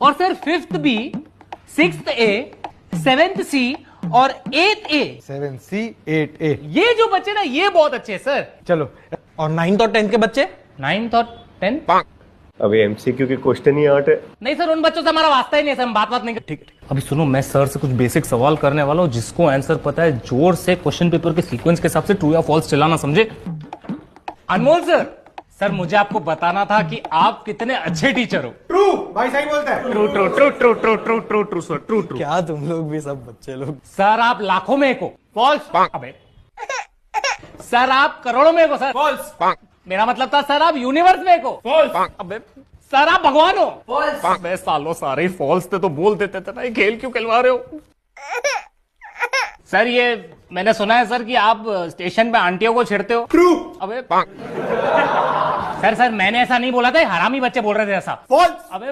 और sir 5th B, 6th ए, 7th सी और 8th ए, 7C 8A। ये जो बच्चे ना ये बहुत अच्छे हैं सर। चलो, और 9th और 10th के बच्चे? 9th और 10th? अभी एमसीक्यू के क्वेश्चन ही आठ है। नहीं सर, उन बच्चों से हमारा वास्ता ही नहीं सर, हम बात नहीं कर। ठीक है, अभी सुनो, मैं सर से कुछ बेसिक सवाल करने वाला हूँ, जिसको आंसर पता है जोर से क्वेश्चन पेपर के सीक्वेंस के हिसाब से ट्रू या फॉल्स चिल्लाना, समझे? अनमोल सर, सर मुझे आपको बताना था कि आप कितने अच्छे टीचर हो। ट्रू, भाई सही बोलता है। True true true true true true true true sir, true true. क्या तुम लोग भी सब बच्चे लोग। सर आप लाखों में एक हो। फॉल्स। अबे सर आप करोड़ों में एक हो सर। फॉल्स। मेरा मतलब था सर आप यूनिवर्स में एक हो। फॉल्स। अबे सर आप भगवान हो। फॉल्स। अबे सालों सारे फॉल्स थे तो बोल देते थे ना, ये खेल क्यों खिलवा रहे हो? सर ये मैंने सुना है सर कि आप स्टेशन पे आंटियों को छेड़ते हो। ट्रू। अबे सर मैंने ऐसा नहीं बोला था, हरामी बच्चे बोल रहे थे ऐसा। फॉल्स। अबे